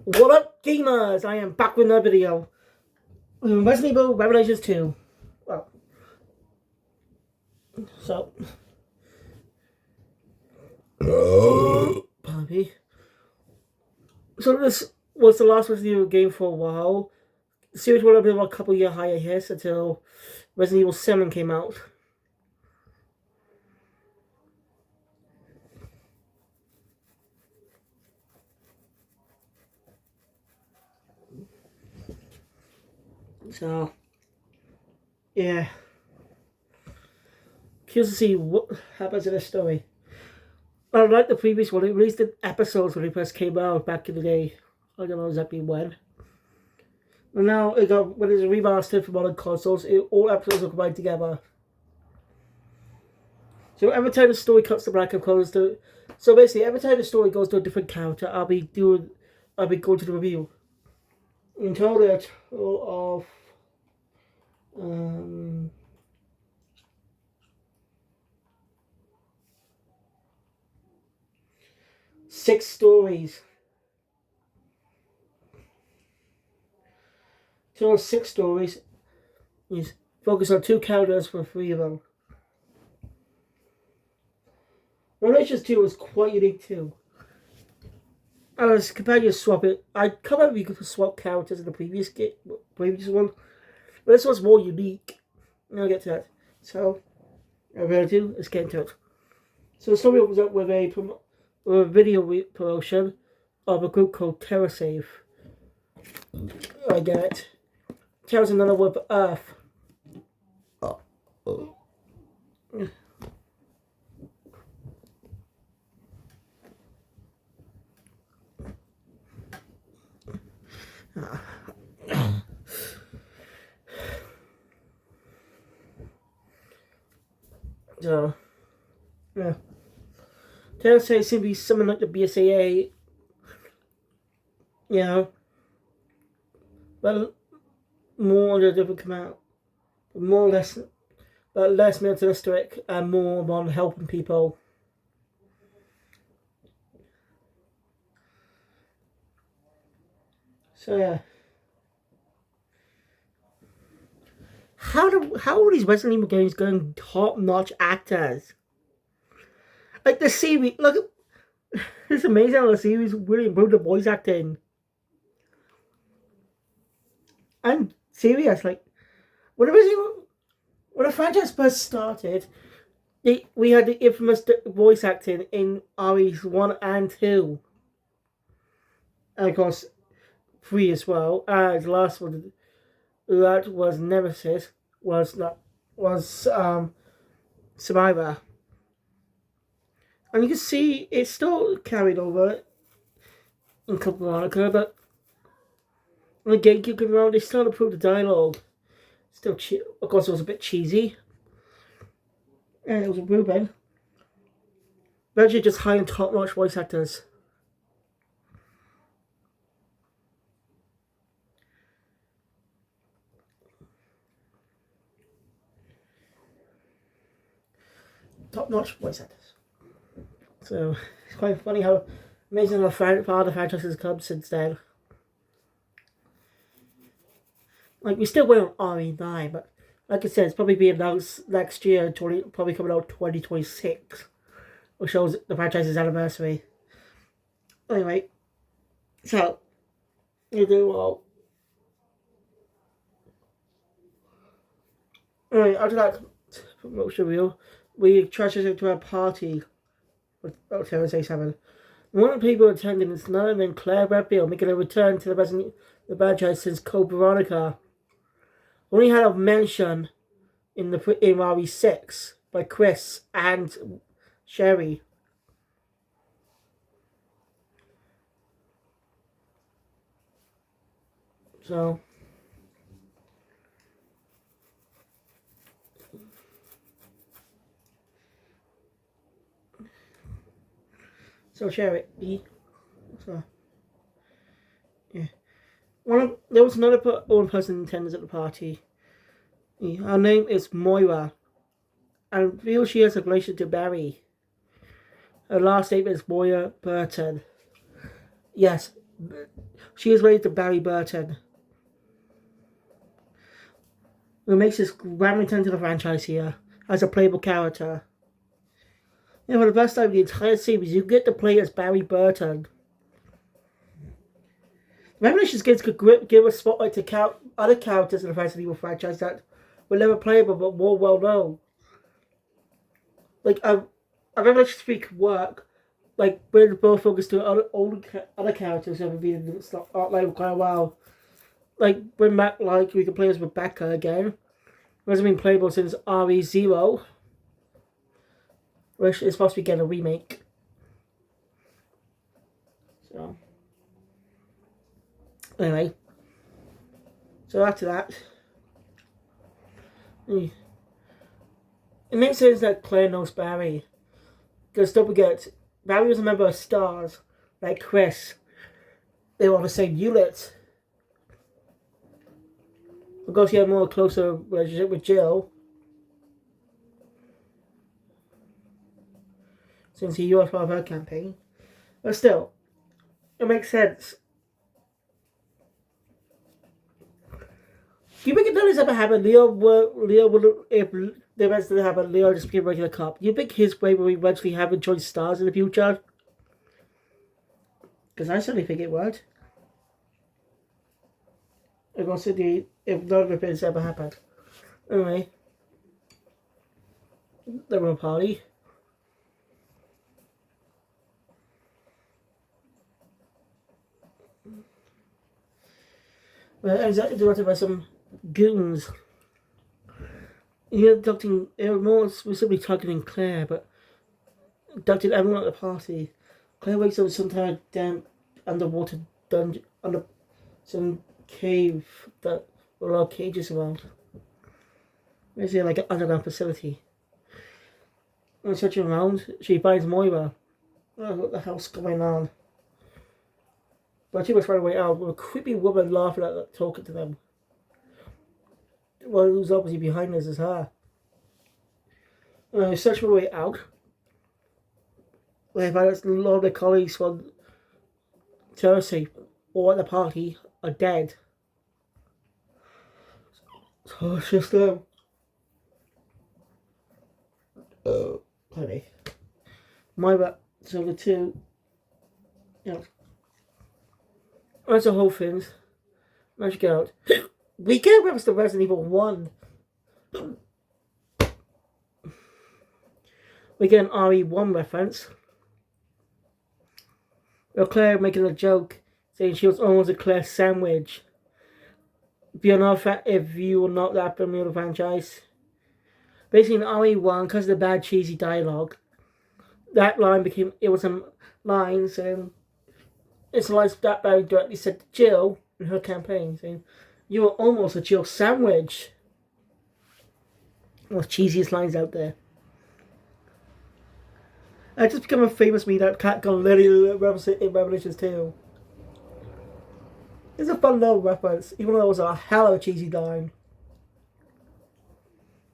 What up, gamers? I am back with another video. Resident Evil Revelations 2. Well, so. Pardon me. So, this was the last Resident Evil game for a while. The series went a bit of a couple year hiatus until Resident Evil 7 came out. So, yeah. Curious to see what happens in this story. Unlike the previous one, it released in episodes when it first came out back in the day. I don't know exactly when. And now, when it's remastered for modern consoles, all episodes are combined together. So every time the story cuts to black and goes to, so basically every time the story goes to a different character, I'll be going to the review. In total of 6 stories. Total 6 stories. Is focus on 2 characters for 3 of them. Revelations 2 was quite unique too. As compared to swap it, I can't remember if you could swap characters in the previous one, but this one's more unique. I'll get to that. So, what I'm going to do is get into it. So the story opens up with a video promotion of a group called TerraSave. I get it. Terra's another word for Earth. So, yeah. TerraSave seems to be something like the BSAA. You know. But more under a different command. More or less, but less militaristic and more on helping people. So yeah. How are these Resident Evil games going top-notch actors? Like the series, look, it's amazing how the series really improved the voice acting. I'm serious, like, when the franchise first started, we had the infamous voice acting in REs 1 and 2. And of course, 3 as well. And the last one, that was Nemesis, was Survivor. And you can see it's still carried over in Code Veronica, but when the GameCube came around, they still improved the dialogue. Still, of course, it was a bit cheesy. And it was a Ruben. But actually just high and top-notch voice actors. Top-notch voice actors. So, it's quite funny how amazing how far the franchise has come since then. Like, we still wait on RE9, but like I said, it's probably being announced next year, probably coming out 2026, which shows the franchise's anniversary. Anyway, so, you do well. Anyway, after that promotion review, we transitioned to a party with Thursday 7. One of the people attending is none other than Claire Redfield, making a return to the franchise since Code Veronica. Only had a mention in RE6 by Chris and Sherry. So Sherry. So yeah. There was another person in attendance at the party. Her name is Moira, and reveals she has a relation to Barry. Her last name is Moira Burton. Yes, She is related to Barry Burton, who makes his grand return to the franchise here as a playable character. And for the first time in the entire series, you get to play as Barry Burton. Revelations games could give a spotlight to other characters in the Resident Evil franchise that were never playable but more well known. Like a Revelations 3 could work, like when both focus to other characters who have been in the art quite a while. Like bring back we could play as Rebecca again. It hasn't been playable since RE0, which is supposed to be getting a remake. So anyway, so after that, it makes sense that Claire knows Barry. Because don't forget, Barry was a member of STARS, like Chris. They were on the same unit. Of course, he had a more closer relationship with Jill, since he was part of her campaign. But still, it makes sense. Do you think if that has ever happened, Leo would, if the events didn't happen, Leo just became a regular cop? Do you think his way will eventually have joined STARS in the future? Because I certainly think it would. If none of the things ever happened. Anyway, they were a party. Well, it was directed by some goons. You're abducting, more specifically targeting Claire, but abducted everyone at the party. Claire wakes up in some kind of damp underwater dungeon, under some cave that with a lot of cages around. Basically like an underground facility. And searching around, she finds Moira. Oh, what the hell's going on? But she was right away out with a creepy woman laughing at them, talking to them. Well, who's obviously behind us is her. Search my way out. They find a lot of their colleagues from Chelsea or at the party are dead. So it's just honey. Moira, so the two, that's the whole thing. Magic out. We can't reference the Resident Evil 1. We get an RE1 reference. Claire making a joke, saying she was almost a Claire sandwich. If you were not that familiar with the franchise. Basically in RE1, because of the bad cheesy dialogue, that line was a line saying, it's a line that Barry directly said to Jill in her campaign, saying, you were almost a Jill sandwich. One of the cheesiest lines out there. I just become a famous meme that Cat Gun literally in Revelations 2. It's a fun little reference, even though it was a hell of a cheesy line.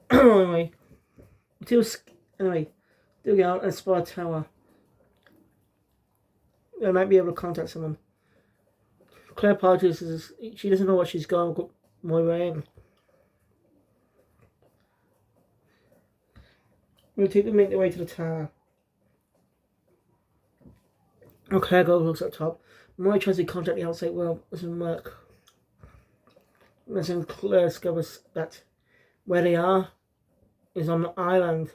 Anyway, do go out and spot a tower. I might be able to contact someone. Claire apologizes. She doesn't know what she's going Moira in. We'll make their way to the tower. Claire looks up top. Moira tries to contact the outside world. It doesn't work. And then Claire discovers that where they are is on the island.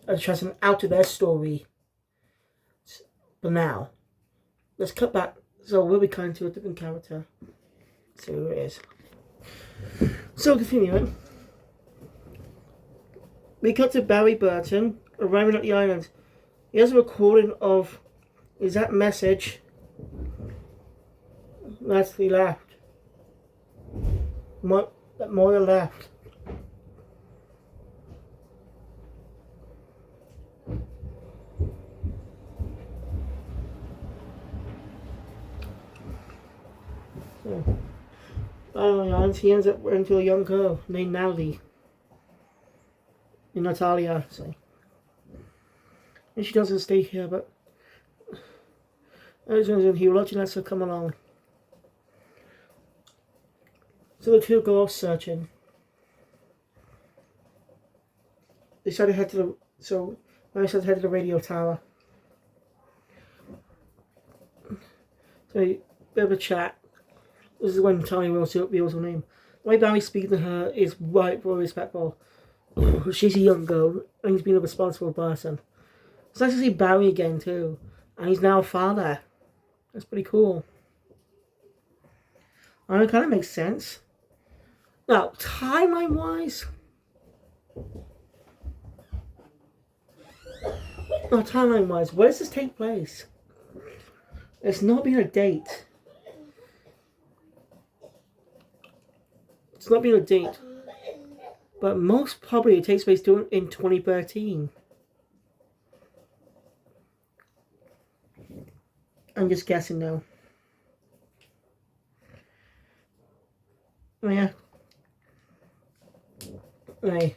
And tries to out of their story. But now, let's cut back. So we'll be kind to a different character. See who it is. So continuing. We cut to Barry Burton arriving at the island. He has a recording of that message. That's he left. That Moira left. He ends up into a young girl named Natalie. Natalia, so. And she doesn't stay here, but He will let you know, come along. So the two go off searching. They decided to head to the Mary decided to head to the radio tower. So a bit of a chat. This is when Tony reveals her name. The way Barry speaking to her is right, very respectful. She's a young girl, and he's been a responsible person. It's nice to see Barry again too, and he's now a father. That's pretty cool. And it kind of makes sense. Now, timeline-wise, where does this take place? It's not been a date. It's not been a date. But most probably it takes place in 2013. I'm just guessing now. Oh yeah. Right.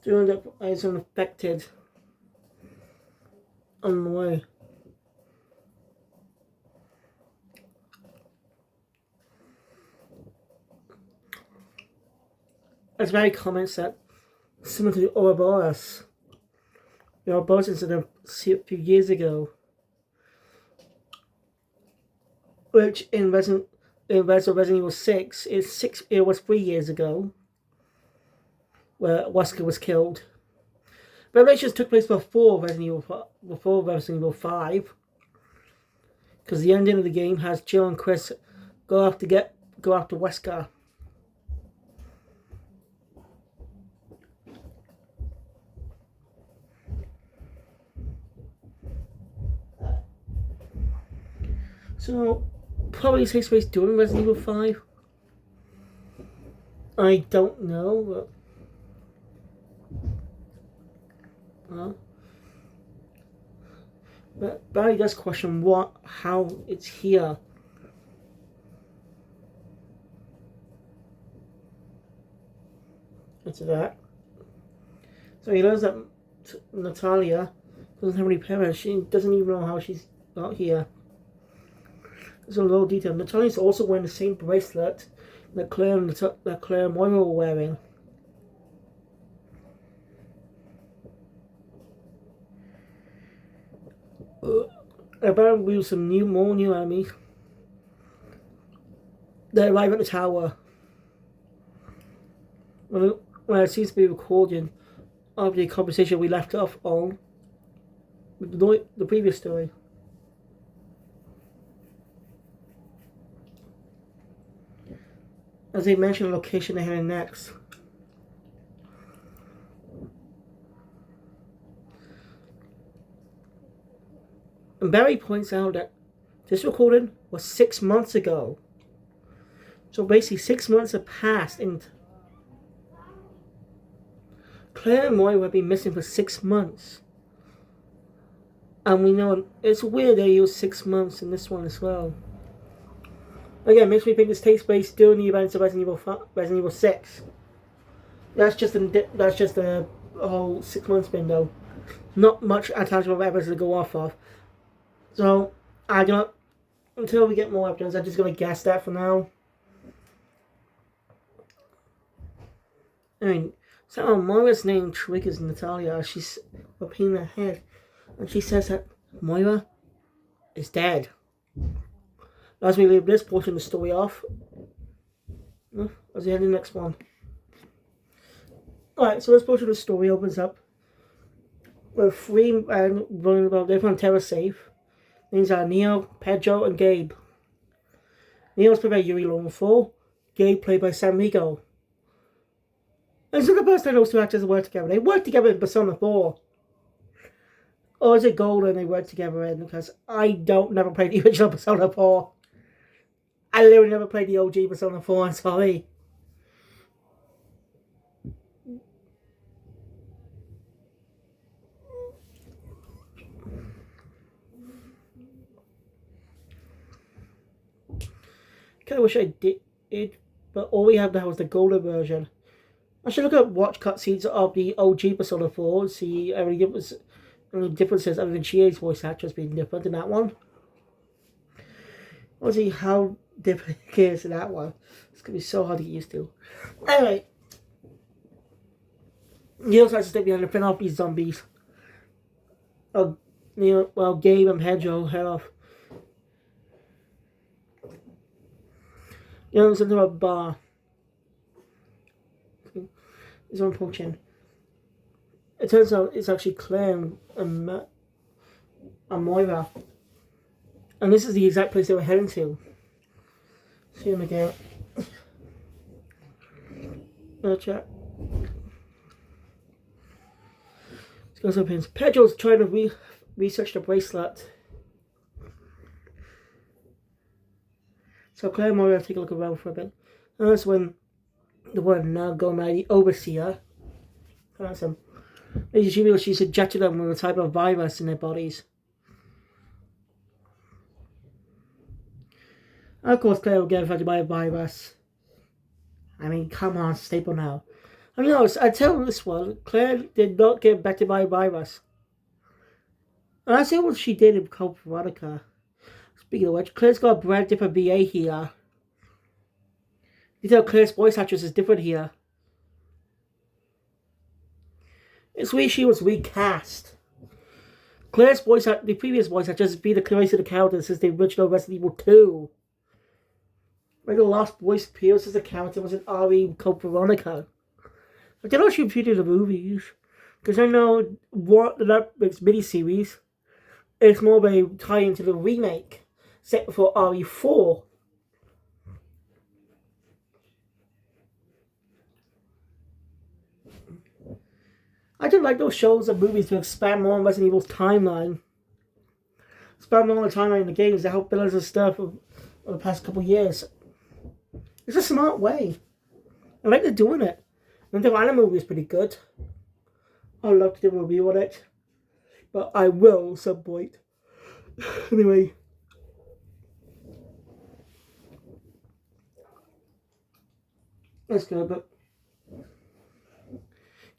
Doing that as unaffected on the way. As Barry comments that similar to the Ouroboros. The Ouroboros incident a few years ago, which in Resident Evil 6 it was 3 years ago, where Wesker was killed. Revelations took place before Resident Evil 5, because the ending of the game has Jill and Chris go after Wesker. So, probably takes place during Resident Evil 5. I don't know, but Barry does question how it's here. Into that. So he learns that Natalia doesn't have any parents. She doesn't even know how she's got here. There's a little detail. Natalia's also wearing the same bracelet that Claire and Moira were wearing. About we some more new enemies. They arrive at the tower. When it seems to be recording of the conversation we left off on the previous story. As they mention the location they're heading next. And Barry points out that this recording was 6 months ago. So basically 6 months have passed and Claire and Moira have been missing for 6 months. And we know it's weird they use 6 months in this one as well. Again, makes me think this takes place during the events of Resident Evil 6. That's just a whole 6 months window. Not much tangible evidence to go off of. So, I do not, until we get more evidence, I'm just going to guess that for now. I mean, so Moira's name triggers Natalia. She's repeating her head. And she says that Moira is dead. As we leave this portion of the story off, as we head to the next one. Alright, so this portion of the story opens up with 3 men running about different terror safe. Names are Neo, Pedro, and Gabe. Neo's played by Yuri Lowenthal. Gabe played by Sam Riegel. And it's not the first time those two actors work together. They worked together in Persona 4. Or is it Golden they worked together in? Because I never played the original Persona 4. I literally never played the OG Persona 4, I'm sorry. Kinda wish I did, but all we have now is the Golden version. I should watch cutscenes of the OG Persona 4 and see any differences other than Chie's voice actress being different in that one. I want to see how different it is in that one. It's going to be so hard to get used to. Anyway, Neil tries to stay behind and fend off these zombies. Well, Gabe and Pedro head off. There's something about a bar. He's on poaching. It turns out it's actually Claire and Moira. And this is the exact place they were heading to. See him again. Chat. Let's go to pins. Pedro's trying to research the bracelet. So Claire and Moira take a look around for a bit. And that's when the one now going by the overseer. That's him. She realized she's injected them with a type of virus in their bodies. And of course, Claire will get infected by a virus. I mean, come on, staple now. I mean, I tell this one, Claire did not get infected by a virus. And I see what she did in Code Veronica. Speaking of which, Claire's got a brand different BA here. You tell Claire's voice actress is different here. It's where she was recast. Claire's voice, the previous voice actress, has been the creator of the character since the original Resident Evil 2. When the last voice appears as a character was in RE Code Veronica. I don't know if she appeared in the movies, because I know what the Netflix miniseries is more of a tie into the remake set before RE4. I do like those shows and movies to expand more on Resident Evil's timeline. Expand more on the timeline in the games to help build us stuff over the past couple of years. It's a smart way. I like they're doing it. And the anime movie is pretty good. I'd love to do a review on it. But I will at some point. Anyway. Let's go, but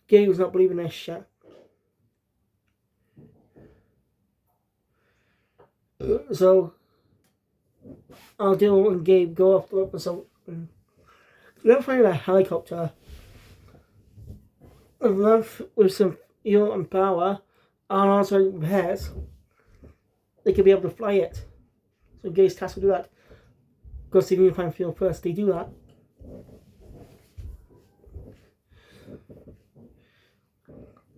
Gabe was not believing this shit. So Aldil and Gabe go off to look for something. They'll find a helicopter. And left with some fuel and power and also repairs. They could be able to fly it. So Gabe's tasked to do that. Because they need to find fuel first. They do that.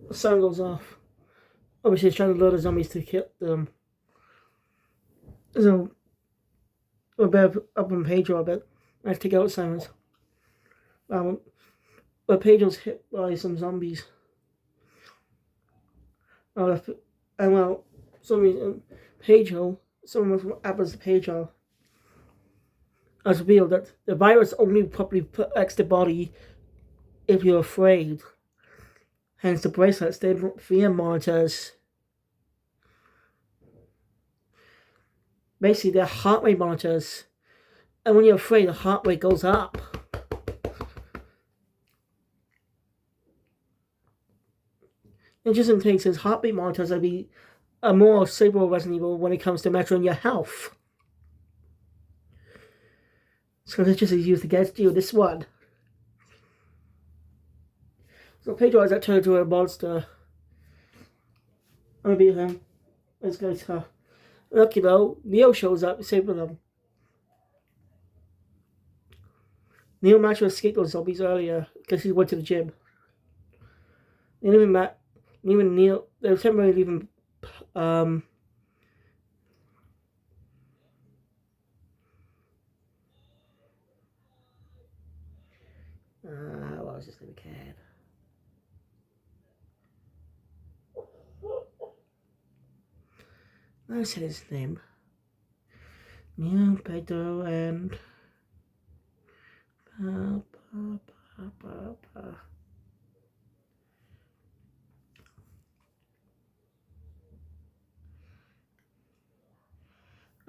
The siren goes off. Obviously, he's trying to lure the zombies to kill them. So, we're better up on Pedro a bit. I have to take out sirens. But Pedro's hit by some zombies. And well, Pedro, someone happens to Pedro, has revealed that the virus only properly protects the body if you're afraid. Hence the bracelets, they have fear monitors. Basically, they're heart rate monitors. And when you're afraid, the heart rate goes up. Interesting thing says heartbeat monitors will be a more stable Resident Evil when it comes to measuring your health. So this just is used against you, this one. So Pedro has that turned into a monster. I'm gonna beat him. Let's go to lucky though, Neo shows up, saving them. Neo managed to escape those zombies earlier because he went to the gym. And even Neo, they were temporarily leaving what was his name again? I said his name. Neo, Pedro, and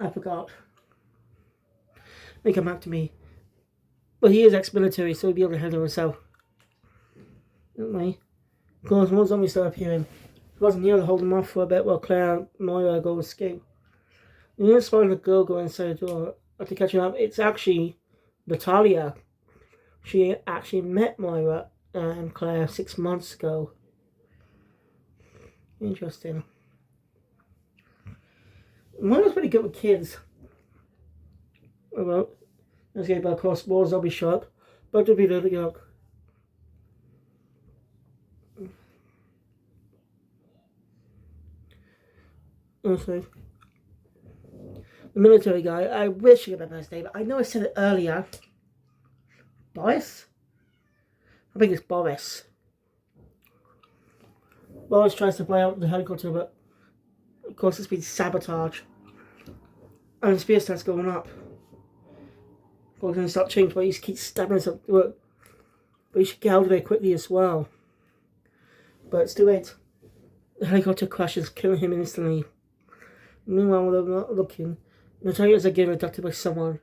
I forgot. They come back to me. But he is ex-military, so he'll be able to handle himself. didn't they? Of course, more zombies start appearing. It wasn't Neil holding them off for a bit while Claire and Moira go escape. Neil spotted the girl go inside the door. After catching up, it's actually Natalia. She actually met Moira and Claire 6 months ago. Interesting. Moira's pretty good with kids. Well, let's get back across more zombie shop. But to be there to go. Okay. The military guy, I wish he had a nice name. I know I said it earlier. Boris? I think it's Boris. Boris tries to fly out the helicopter, but of course it's been sabotaged. And the spear starts going up. We're going to start changing, but he keeps stabbing us up. But he should get out of there quickly as well. But it's too late. The helicopter crashes, killing him instantly. Meanwhile, while they're not looking, Natalia is again abducted by someone.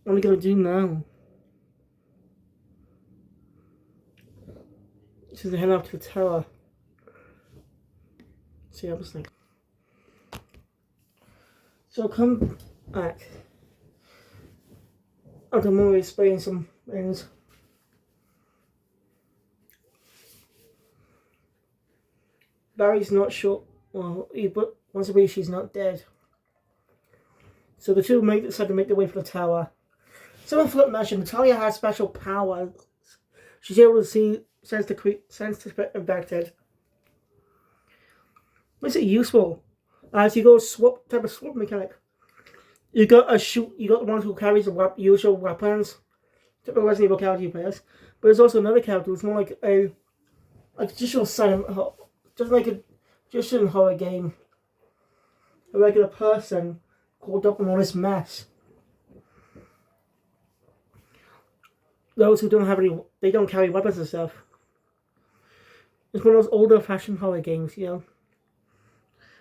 What are we going to do now? She's heading up to the tower. See what happens next. So come back. After Murray spraying some things. Barry's not sure. Well, he wants to believe she's not dead. So the two decide to make their way for the tower. Someone forgot to mention Natalia has special powers. She's able to see, sense the infected. What's it useful? As you go type of swap mechanic. You got the one who carries the usual weapons. Typical Resident Evil character players. But there's also another character who's more like a traditional silent, just like a traditional horror game. A regular person caught up in all this mess. Those who don't have they don't carry weapons and stuff. It's one of those older fashioned horror games, you know.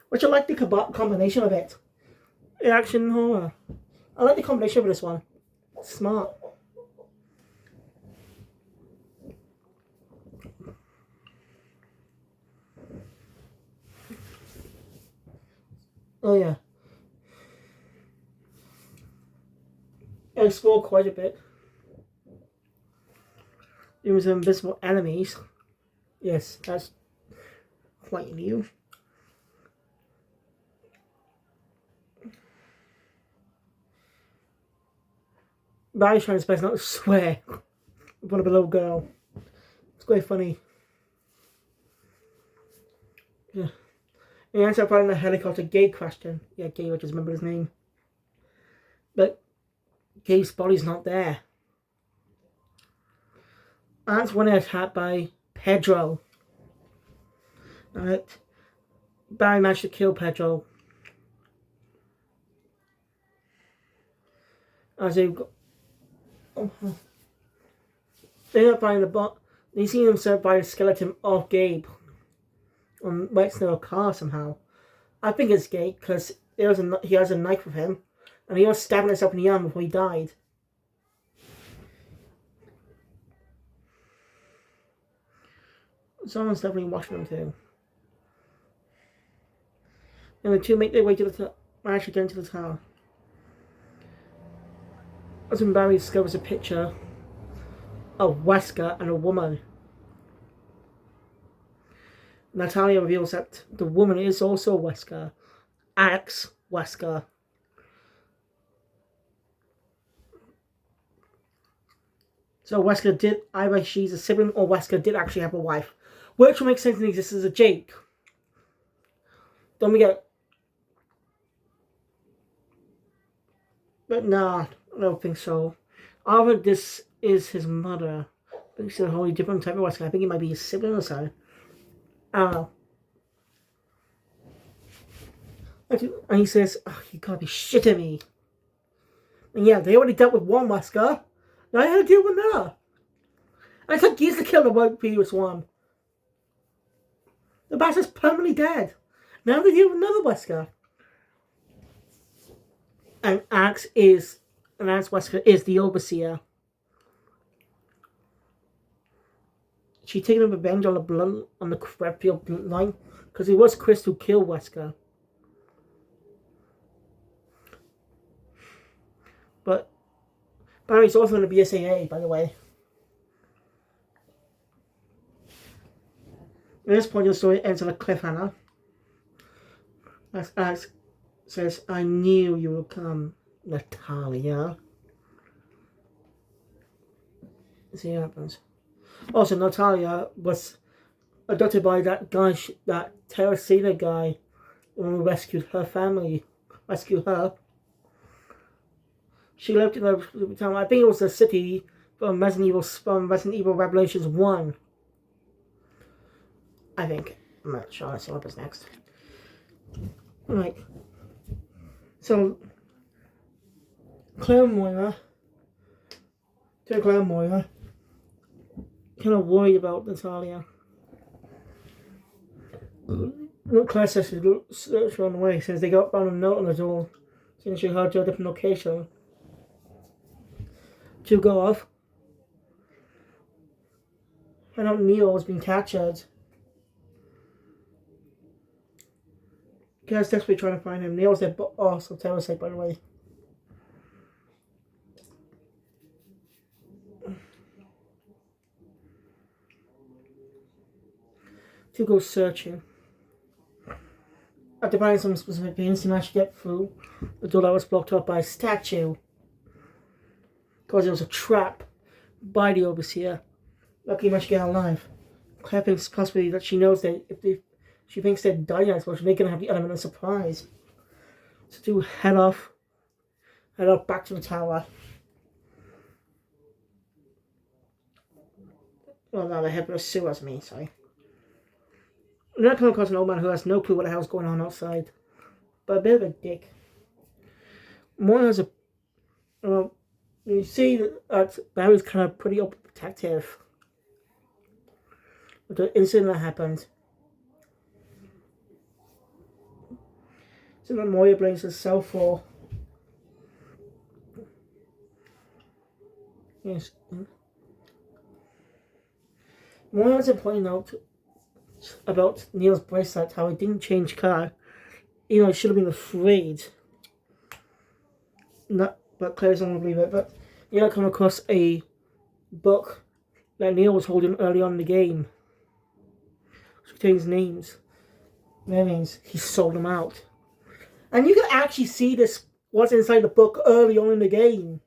Which I like the combination of it. Action horror. I like the combination of this one. It's smart. Oh yeah. I explore quite a bit. There was invisible enemies. Yes, that's quite new. Barry's trying his best not to swear in front of a little girl. It's quite funny. Yeah. He ends up finding the helicopter. Gabe crashed in. Yeah, Gabe, I just remember his name. But Gabe's body's not there. And that's when they're attacked by Pedro. Alright. Barry managed to kill Pedro. As they go. They end up finding the bot. They see himself by the skeleton of Gabe. Next to a car somehow. I think it's Gabe because he has a knife with him. And he was stabbing himself in the arm before he died. Someone's definitely watching them too. And the two make their way to the manage to get into the tower. That's when Barry discovers a picture of Wesker and a woman. Natalia reveals that the woman is also Wesker. Alex Wesker. So Wesker did, either she's a sibling or Wesker did actually have a wife. Which will make sense in the existence of Jake. Don't forget. But nah, I don't think so. Either this is his mother. I think it's a wholly different type of Wesker. I think it might be his sibling or something. I don't know. And he says, oh, you gotta be shitting me. And yeah, they already dealt with one Wesker. Now I had to deal with another. I took years to kill the previous one. The bastard's permanently dead. Now they deal with another Wesker. And Alex Wesker is the overseer. she taking revenge on the Redfield line, because it was Chris who killed Wesker. But Barry's also in the BSAA, by the way. At this point, the story ends on a cliffhanger. As Alex says, "I knew you would come, Natalia." See what happens. Also, Natalia was adopted by that guy, that Terracina guy, who rescued her family. Rescued her. She lived in a town, I think it was a city from Resident Evil Revelations 1. I think. I'm not sure. Let's see what happens next. Right. So, Claire Moira, kind of worried about Natalia. Claire says she's run away since they got found a note on the door saying she heard to a different location to go off. And out Neil has been captured. Claire's desperately trying to find him. Neil's their boss of Terrorsafe, by the way. To go searching. After finding some specific things, he managed to get through the door that was blocked up by a statue. Because it was a trap by the overseer. Lucky he managed to get out alive. Claire thinks possibly that she knows that she thinks they're dying, I suppose, they're going to have the element of surprise. So to head off back to the tower. Well, no, they head for the sewers, sorry. We're not coming across an old man who has no clue what the hell's going on outside. But a bit of a dick. Moira has you see that Barry's kind of pretty overprotective. With the incident that happened. So that Moira blames herself for. Yes. Moira was pointing out about Neil's bracelet, how it didn't change colour. I should have been afraid. But Claire's not going to believe it. But I come across a book that Neil was holding early on in the game. Which contains names. That means he sold them out. And you can actually see what's inside the book early on in the game.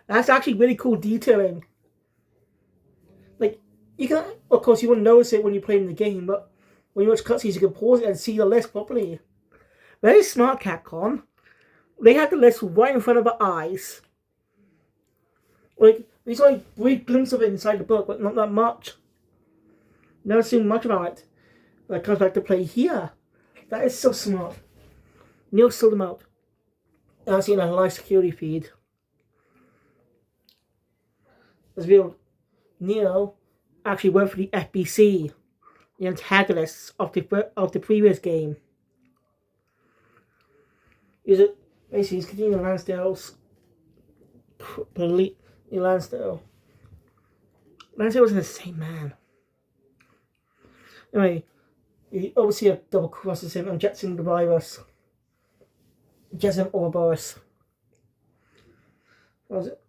That's actually really cool detailing. Like, you can, of course, you wouldn't notice it when you're playing the game, but when you watch cutscenes, you can pause it and see the list properly. Very smart, Capcom. They had the list right in front of our eyes. Like, we saw a brief glimpse of it inside the book, but not that much. Never seen much about it. But it comes back to play here. That is so smart. Neil sold them out. I've seen a live security feed. As revealed, Neil actually worked for the FBC, the antagonists of the previous game. Basically, he's continuing Lansdale's Lansdale was an insane man. Anyway, he overseer double crosses him and jets him the virus. Jets him over Boris. What was it?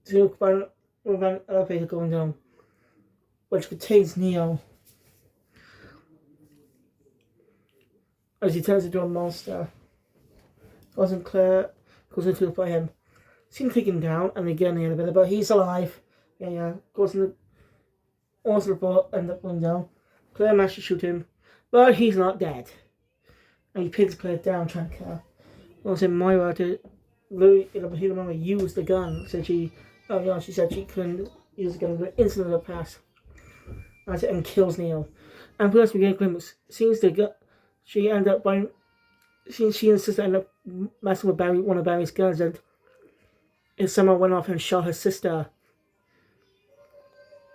To find an elevator going down, which contains Neo. As he turns into a monster. Wasn't clear, goes into by him. Seen taken down and again the elevator, but he's alive. Goes in the boat and up going down. Claire managed to shoot him, but he's not dead. And he pins Claire down trying to kill her. Also Moira to use the gun. She said she couldn't use the gun, but instantly the pass. And kills Neil. And plus we get a glimpse. Seems the gun. She and sister end up messing with one of Barry's guns, and someone went off and shot her sister.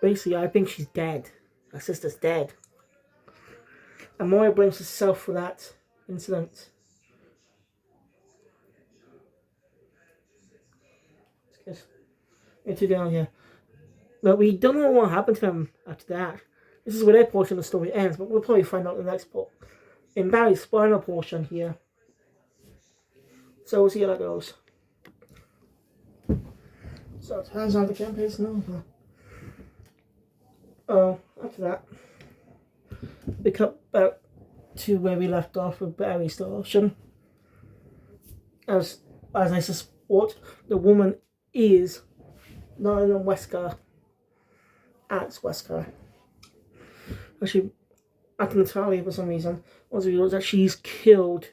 Basically, I think she's dead. Her sister's dead. And Moira blames herself for that incident. into down here. But we don't know what happened to them after that. This is where their portion of the story ends, but we'll probably find out in the next part. In Barry's final portion here. So we'll see how that goes. So it turns out the campaign's over. After that, we cut back to where we left off with Barry's station. As I suspect, the woman is Lionel Wesker. Alex Wesker. Actually, after Natalia for some reason, once we realized that she's killed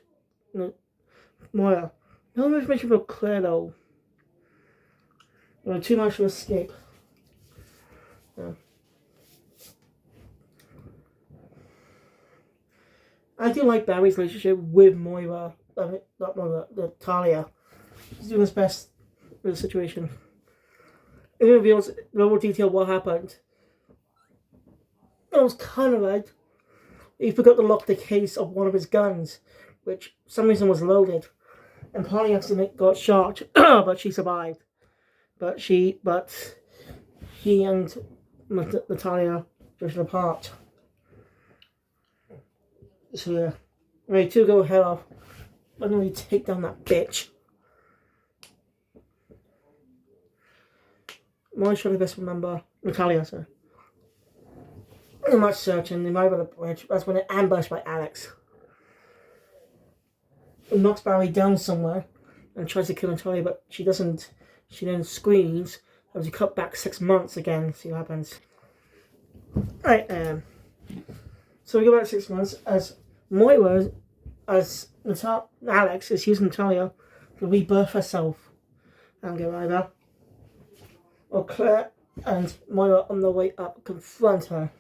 Moira. No information about Claire though. Too much to escape. Yeah. I do like Barry's relationship with Moira. Not Moira, Talia. He's doing his best with the situation. It reveals no more detail what happened. It was kind of right. He forgot to lock the case of one of his guns, which for some reason was loaded. And Polly accidentally got shot, but she survived. But he and Natalia drifted apart. So yeah, ready to go head off. I'm gonna take down that bitch. Why should I best remember Natalia, sir? Pretty much searching, they might be on the bridge. That's when they're ambushed by Alex. It knocks Barry down somewhere and tries to kill Natalia, but she doesn't. She then screams. As we cut back 6 months again, see what happens. Right, so we go back 6 months as Moira, as Alex is using Natalia to rebirth herself. And go either. Or Claire and Moira on the way up confront her.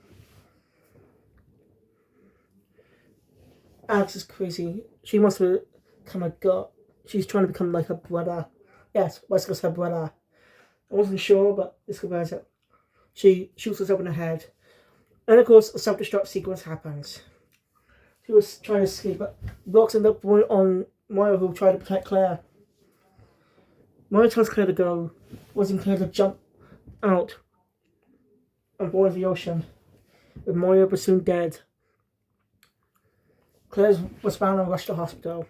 Alex is crazy. She wants to become a god. She's trying to become like her brother. Yes, Wesker's her brother. I wasn't sure, but this confirms it. She shoots herself in the head. And of course, a self-destruct sequence happens. She was trying to escape, but Brox ended up on Moira, who tried to protect Claire. Moira tells Claire to go, wasn't Claire to jump out on board the ocean, with Moira but soon dead. Claire was found and rushed to hospital.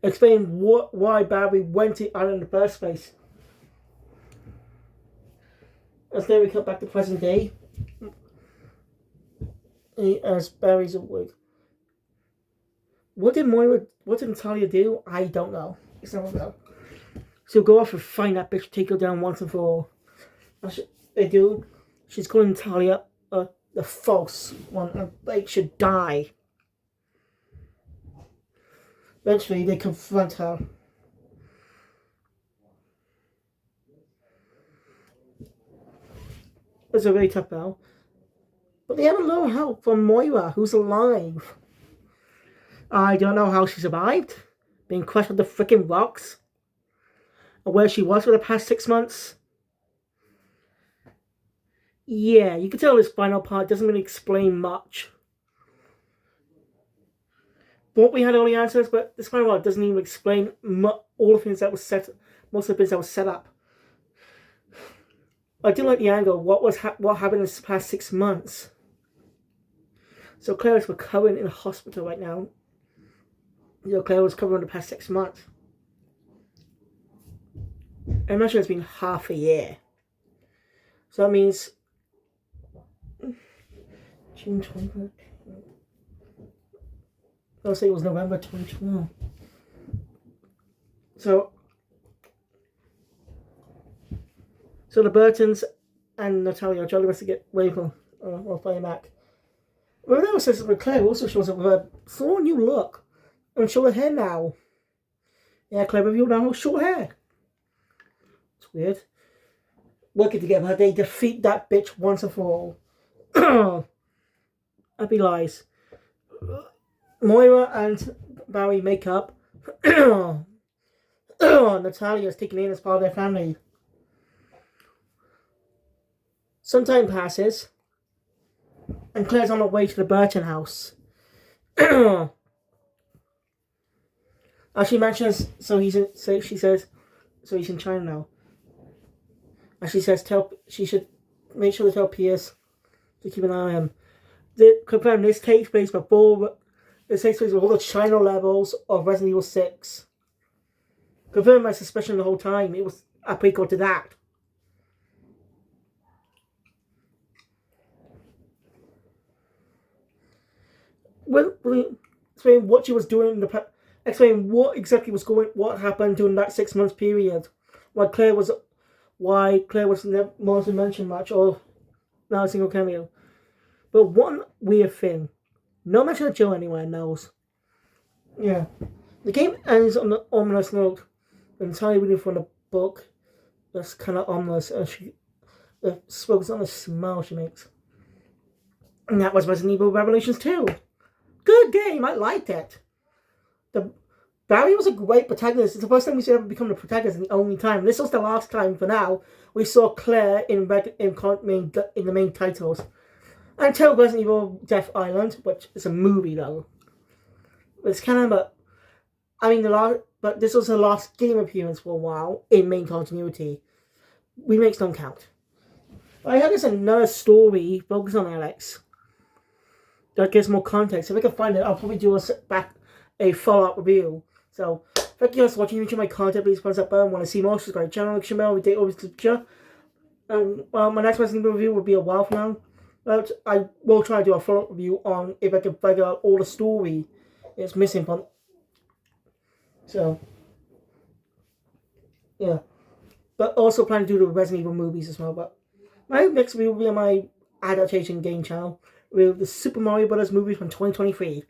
Explain why Barry went to Ireland in the first place. As then we cut back to present day. As Barry's awake. What did Natalia do? I don't know. It's not know. She'll go off and find that bitch, take her down once and for all. They do. She's calling Natalia the false one, and they should die. Eventually, they confront her. It's a very tough battle. But they have a little help from Moira, who's alive. I don't know how she survived. Being crushed on the freaking rocks. Or where she was for the past 6 months. Yeah, you can tell this final part doesn't really explain much. But we had all the answers, but this final part doesn't even explain all the things that was set. Most of the things that was set up. I do like the angle. What happened in the past 6 months? So Claire is recovering in a hospital right now. Claire was recovering in the past 6 months. I'm not sure it's been half a year. So that means June 20th. I'll say it was November 2012. So the Burtons and Natalia are trying to investigate Raven or find back. Well, that was with Claire also shows up with a full new look and short hair now. Yeah, Claire revealed now short hair. It's weird. Working together, they defeat that bitch once and for all. Happy lies. Moira and Barry make up. Natalia is taken in as part of their family. Some time passes, and Claire's on her way to the Burton house. As she mentions, she says, so he's in China now. And she says she should make sure to tell Pierce to keep an eye on him. Confirm this takes place before. This takes place with all the China levels of Resident Evil 6. Confirm my suspicion the whole time. It was a prequel to that. Explain what she was doing explain what exactly what happened during that 6 month period. Why Claire was never mentioned much or not a single cameo. But one weird thing, no mention of Jill anywhere knows. Yeah. The game ends on the ominous note. Entirely reading from the book. That's kind of ominous, and she focuses on the smile she makes. And that was Resident Evil Revelations 2. Good game, I liked it. Barry was a great protagonist. It's the first time we ever become the protagonist, and the only time. This was the last time for now we saw Claire in the main titles. Until Resident Evil Death Island, which is a movie though. It's kind of but this was the last game appearance for a while in main continuity. Remakes don't count. I heard there's another story focused on Alex that gives more context. If I can find it, I'll probably do a follow-up review. So, thank you guys for watching. If you enjoy my content, please press that button. Want to see more? Subscribe to the channel, like, share, every day, always to the future. Well, my next Resident Evil review will be a while from now. But I will try to do a follow-up review on if I can figure out all the story it's missing from. So, yeah. But also plan to do the Resident Evil movies as well. But my next review will be on my adaptation game channel with the Super Mario Bros. Movie from 2023.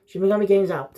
Shin Megami Games out.